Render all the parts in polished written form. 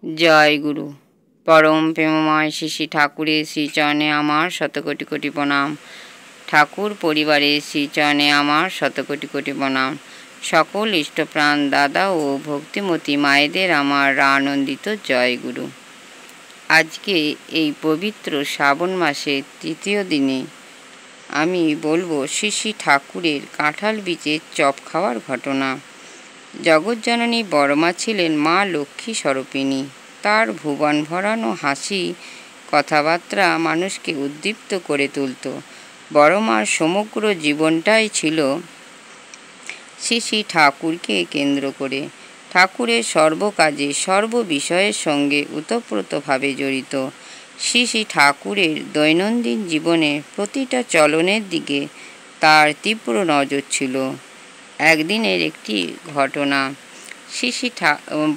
জয় গুরু। পরম প্রেমময় শ্রী শ্রী ঠাকুরের শ্রীচরণে আমার শতকোটি কোটি প্রণাম। ঠাকুর পরিবারের শ্রীচরণে আমার শতকোটি কোটি প্রণাম। সকল ইষ্টপ্রাণ দাদা ও ভক্তিমতী মায়েদের আমার আনন্দিত জয় গুরু। আজকে এই পবিত্র শ্রাবণ মাসের তৃতীয় দিনে আমি বলবো শ্রী শ্রী ঠাকুরের কাঁঠাল বীজের চপ খাওয়ার ঘটনা। জগৎজননী বড়মা ছিলেন মা লক্ষ্মী স্বরূপিণী। তার ভুবন ভরানো হাসি কথাবার্তা মানুষকে উদ্দীপ্ত করে তুলত। বড়মার সমগ্র জীবনটাই ছিল শ্রী শ্রী ঠাকুরকে কেন্দ্র করে। ঠাকুরের সর্বকাজে সর্ববিষয়ের সঙ্গে ওতপ্রোতভাবে জড়িত। শ্রী শ্রী ঠাকুরের দৈনন্দিন জীবনের প্রতিটা চলনের দিকে তার তীব্র নজর ছিল। একদিনের একটি ঘটনা। শ্রী শ্রী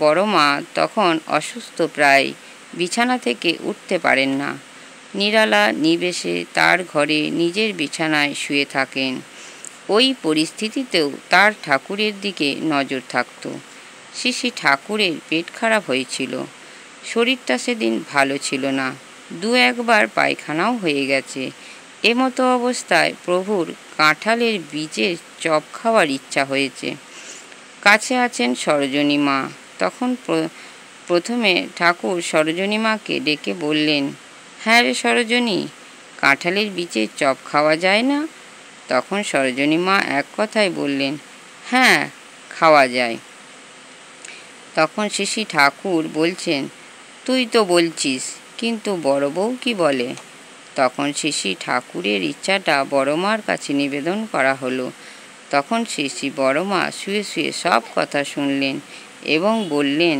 বড়মা তখন অসুস্থ, প্রায় বিছানা থেকে উঠতে পারেন না। নিরালা নিবেশে তার ঘরে নিজের বিছানায় শুয়ে থাকেন। ওই পরিস্থিতিতেও তার ঠাকুরের দিকে নজর থাকত। শ্রী শ্রী ঠাকুরের পেট খারাপ হয়েছিল। শরীরটা সেদিন ভালো ছিল না। দু একবার পায়খানাও হয়ে গেছে। এমতো অবস্থায় প্রভুর কাঁঠালের বীজের চপ খাওয়ার ইচ্ছা হয়েছে। কাছে আছেন সরোজিনী মা। তখন প্রথমে ঠাকুর সরোজিনী মাকে ডেকে বললেন, হ্যাঁ রে সরোজিনী, কাঁঠালের বীজের চপ খাওয়া যায় না? তখন সরোজিনী মা এক কথায় বললেন, হ্যাঁ খাওয়া যায়। তখন শ্রী শ্রী ঠাকুর বলছেন, তুই তো বলছিস, কিন্তু বড় বউ কি বলে? তখন শ্রী শ্রী ঠাকুরের ইচ্ছাটা বড়মার কাছে নিবেদন করা হলো। তখন শ্রী শ্রী বড়মা শুয়ে শুয়ে সব কথা শুনলেন এবং বললেন,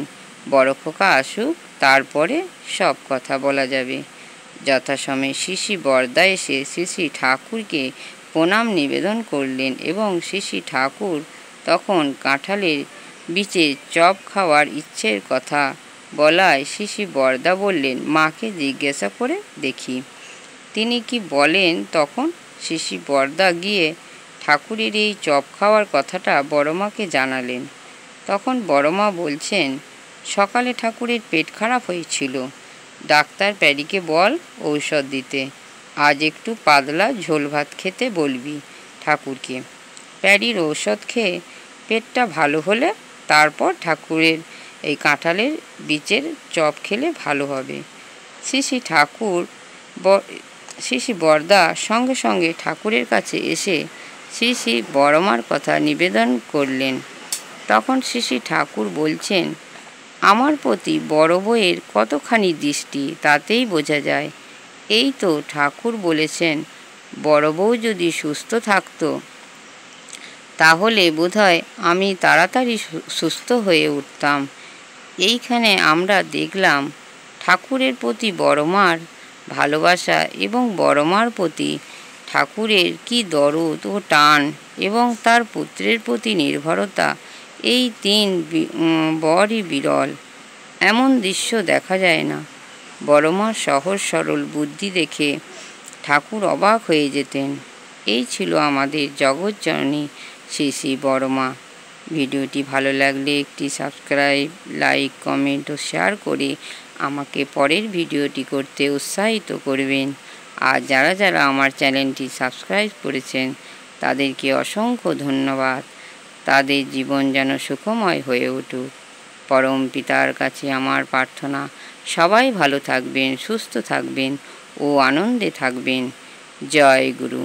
বড় খোকা আসুক, তারপরে সব কথা বলা যাবে। যথাসময়ে শ্রী শ্রী বরদা এসে শ্রী শ্রী ঠাকুরকে প্রণাম নিবেদন করলেন এবং শ্রী শ্রী ঠাকুর তখন কাঁঠালের বীজের চপ খাওয়ার ইচ্ছের কথা বলায় শ্রী শ্রী বরদা বললেন, মাকে জিজ্ঞাসা করে দেখি তিনি কি বলেন। তখন শ্রী শ্রী বরদা গিয়ে ঠাকুরের এই চপ খাওয়ার কথাটা বড়মাকে জানালেন। তখন বড়মা বলছেন, সকালে ঠাকুরের পেট খারাপ হয়েছিল, ডাক্তার প্যারিকে বল ঔষধ দিতে। আজ একটু পাতলা ঝোল ভাত খেতে বলবি ঠাকুরকে। প্যারির ঔষধ খেয়ে পেটটা ভালো হলে তারপর ঠাকুরের এই কাঁঠালের বীজের চপ খেলে ভালো হবে। শ্রী শ্রী ঠাকুর শ্রী শ্রী বরদা সঙ্গে সঙ্গে ঠাকুরের কাছে এসে শ্রী শ্রী বড়মার কথা নিবেদন করলেন। তখন শ্রী শ্রী ঠাকুর বলছেন, আমার প্রতি বড় বউয়ের কতখানি দৃষ্টি তাতেই বোঝা যায়। এই তো ঠাকুর বলেছেন, বড় বউ যদি সুস্থ থাকতো তাহলে বোধহয় আমি তাড়াতাড়ি সুস্থ হয়ে উঠতাম। এইখানে আমরা দেখলাম ঠাকুরের প্রতি বড়মার ভালোবাসা এবং বড়মার প্রতি ঠাকুরের কি দরদ ও টান এবং তার পুত্রের প্রতি নির্ভরতা, এই তিন বড়ই বিরল। এমন দৃশ্য দেখা যায় না। বড়মার সহজ সরল বুদ্ধি দেখে ঠাকুর অবাক হয়ে যেতেন। এই ছিল আমাদের জগৎজননী শ্রী শ্রী বড়মা। ভিডিওটি ভালো লাগলে একটি সাবস্ক্রাইব, লাইক, কমেন্ট ও শেয়ার করে আমাকে পরের ভিডিওটি করতে উৎসাহিত করবেন। আর যারা যারা আমার চ্যানেলটি সাবস্ক্রাইব করেছেন তাদেরকে অসংখ্য ধন্যবাদ। তাদের জীবন যেন সুখময় হয়ে উঠুক। পরম পিতার কাছে আমার প্রার্থনা, সবাই ভালো থাকবেন, সুস্থ থাকবেন ও আনন্দে থাকবেন। জয় গুরু।